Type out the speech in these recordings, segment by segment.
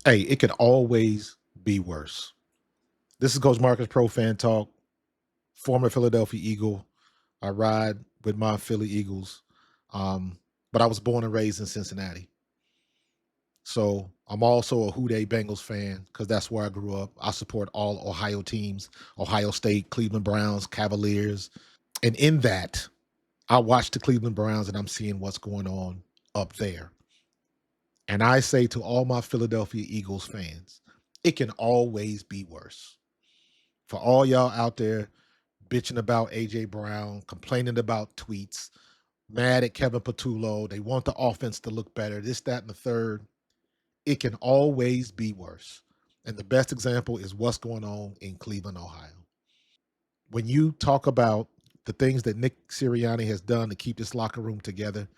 Hey, it could always be worse. This is Coach Marcus Pro Fan Talk, former Philadelphia Eagle. I ride with my Philly Eagles, but I was born and raised in Cincinnati. So I'm also a Houday Bengals fan because that's where I grew up. I support all Ohio teams, Ohio State, Cleveland Browns, Cavaliers. And in that, I watch the Cleveland Browns and I'm seeing what's going on up there. And I say to all my Philadelphia Eagles fans, it can always be worse. For all y'all out there bitching about AJ Brown, complaining about tweets, mad at Kevin Patullo, they want the offense to look better, this, that, and the third. It can always be worse. And the best example is what's going on in Cleveland, Ohio. When you talk about the things that Nick Sirianni has done to keep this locker room together,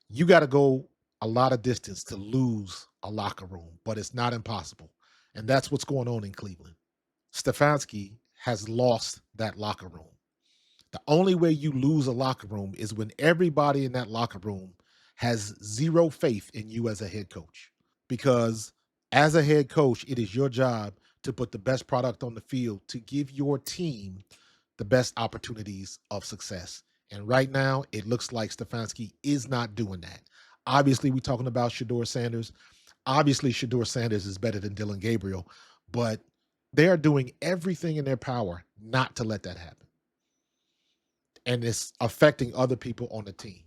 you got to go a lot of distance to lose a locker room, but it's not impossible. And that's what's going on in Cleveland. Stefanski has lost that locker room. The only way you lose a locker room is when everybody in that locker room has zero faith in you as a head coach. Because as a head coach, it is your job to put the best product on the field to give your team the best opportunities of success. And right now, it looks like Stefanski is not doing that. Obviously, we're talking about Shador Sanders. Obviously, Shador Sanders is better than Dillon Gabriel, but they are doing everything in their power not to let that happen. And it's affecting other people on the team.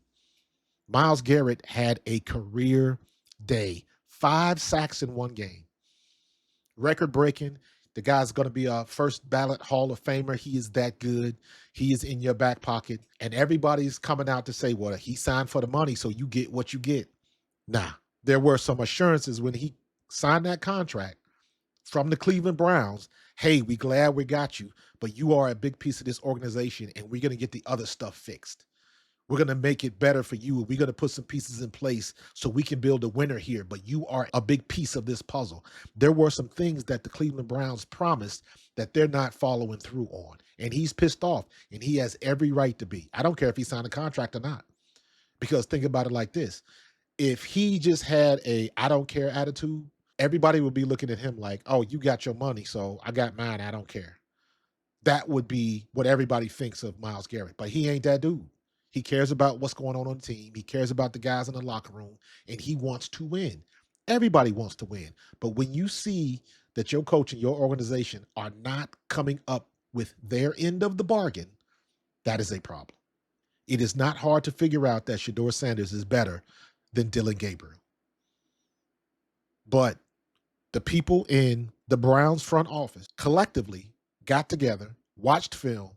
Myles Garrett had a career day, 5 sacks in one game, record breaking. The guy's going to be a first ballot Hall of Famer. He is that good. He is in your back pocket. And everybody's coming out to say, well, he signed for the money, so you get what you get. Nah, there were some assurances when he signed that contract from the Cleveland Browns. Hey, we glad we got you, but you are a big piece of this organization, and we're going to get the other stuff fixed. We're going to make it better for you. We're going to put some pieces in place so we can build a winner here, but you are a big piece of this puzzle. There were some things that the Cleveland Browns promised that they're not following through on, and he's pissed off, and he has every right to be. I don't care if he signed a contract or not, because think about it like this. If he just had a I don't care attitude, everybody would be looking at him like, oh, you got your money, so I got mine. I don't care. That would be what everybody thinks of Myles Garrett, but he ain't that dude. He cares about what's going on the team. He cares about the guys in the locker room, and he wants to win. Everybody wants to win. But when you see that your coach and your organization are not coming up with their end of the bargain, that is a problem. It is not hard to figure out that Shador Sanders is better than Dillon Gabriel. But the people in the Browns front office collectively got together, watched film,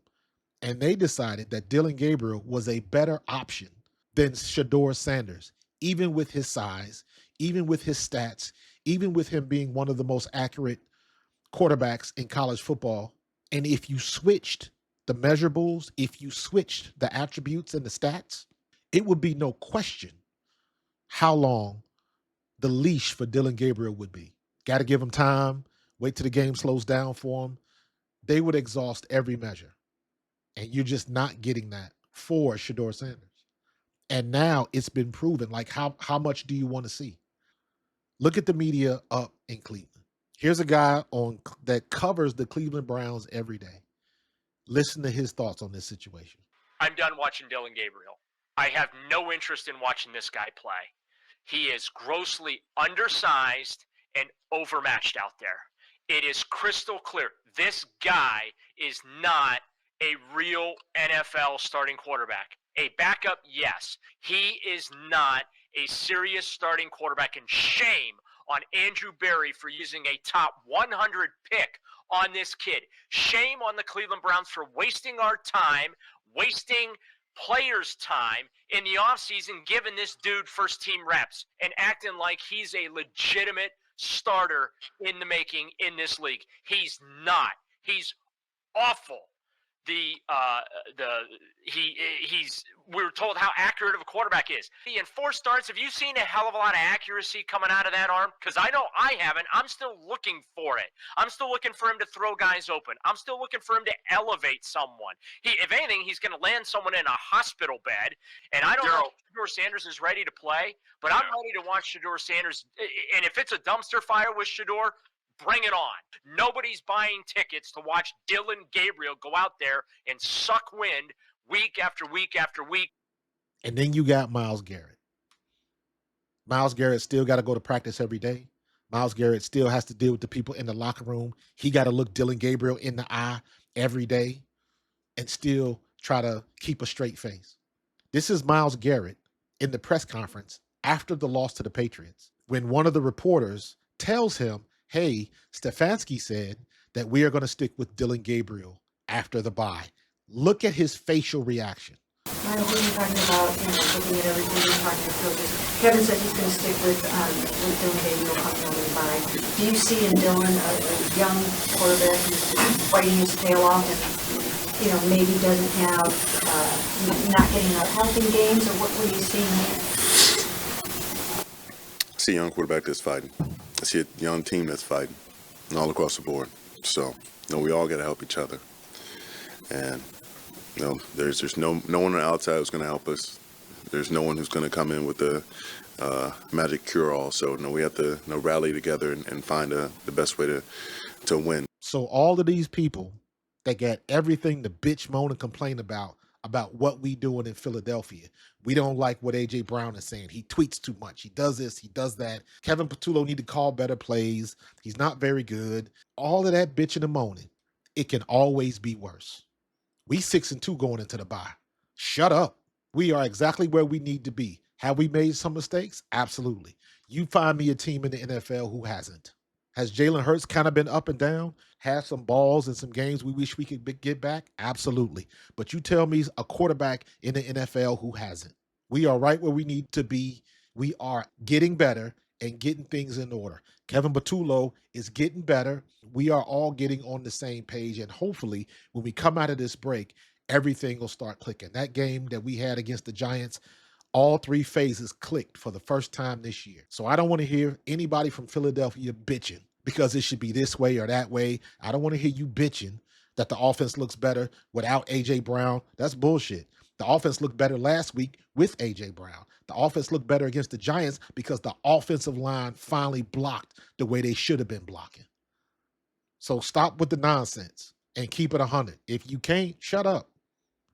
and they decided that Dillon Gabriel was a better option than Shador Sanders, even with his size, even with his stats, even with him being one of the most accurate quarterbacks in college football. And if you switched the measurables, if you switched the attributes and the stats, it would be no question how long the leash for Dillon Gabriel would be. Got to give him time, wait till the game slows down for him. They would exhaust every measure. And you're just not getting that for Shador Sanders. And now it's been proven. Like, how much do you want to see? Look at the media up in Cleveland. Here's a guy on that covers the Cleveland Browns every day. Listen to his thoughts on this situation. I'm done watching Dillon Gabriel. I have no interest in watching this guy play. He is grossly undersized and overmatched out there. It is crystal clear. This guy is not a real NFL starting quarterback. A backup, yes. He is not a serious starting quarterback, and shame on Andrew Berry for using a top 100 pick on this kid. Shame on the Cleveland Browns for wasting our time, wasting players' time in the offseason, giving this dude first team reps and acting like he's a legitimate starter in the making in this league. He's not. He's awful. he's we were told how accurate of a quarterback is. In 4 starts, have you seen a hell of a lot of accuracy coming out of that arm? Because I know I haven't. I'm still looking for it. I'm still looking for him to throw guys open. I'm still looking for him to elevate someone. If anything, he's going to land someone in a hospital bed. And I don't know if Shedeur Sanders is ready to play, but I'm ready to watch Shedeur Sanders. And if it's a dumpster fire with Shedeur, bring it on. Nobody's buying tickets to watch Dillon Gabriel go out there and suck wind week after week after week. And then you got Myles Garrett. Myles Garrett still got to go to practice every day. Myles Garrett still has to deal with the people in the locker room. He got to look Dillon Gabriel in the eye every day and still try to keep a straight face. This is Myles Garrett in the press conference after the loss to the Patriots, when one of the reporters tells him, hey, Stefanski said that we are going to stick with Dillon Gabriel after the bye. Look at his facial reaction. What are you talking about, looking at everything you're talking to coaches? Kevin said he's going to stick with Dillon Gabriel coming over the bye. Do you see in Dillon a young quarterback who's fighting his tail off and, maybe doesn't have, not getting enough help in games, or what are you seeing here? I see a young quarterback that's fighting. I see a young team that's fighting all across the board. So, we all got to help each other. And, there's no one on the outside who's going to help us. There's no one who's going to come in with the magic cure-all. So, we have to rally together and find the best way to win. So all of these people that got everything to bitch, moan, and complain about what we doing in Philadelphia. We don't like what A.J. Brown is saying. He tweets too much. He does this. He does that. Kevin Patullo need to call better plays. He's not very good. All of that bitching and moaning. It can always be worse. We 6-2 going into the bye. Shut up. We are exactly where we need to be. Have we made some mistakes? Absolutely. You find me a team in the NFL who hasn't. Has Jalen Hurts kind of been up and down? Have some balls and some games we wish we could get back? Absolutely. But you tell me a quarterback in the NFL who hasn't. We are right where we need to be. We are getting better and getting things in order. Kevin Patullo is getting better. We are all getting on the same page. And hopefully, when we come out of this break, everything will start clicking. That game that we had against the Giants, all 3 phases clicked for the first time this year. So I don't want to hear anybody from Philadelphia bitching because it should be this way or that way. I don't want to hear you bitching that the offense looks better without A.J. Brown. That's bullshit. The offense looked better last week with A.J. Brown. The offense looked better against the Giants because the offensive line finally blocked the way they should have been blocking. So stop with the nonsense and keep it 100. If you can't, shut up.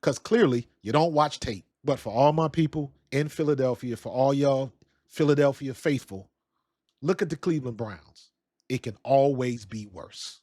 Because clearly you don't watch tape. But for all my people in Philadelphia, for all y'all Philadelphia faithful, look at the Cleveland Browns. It can always be worse.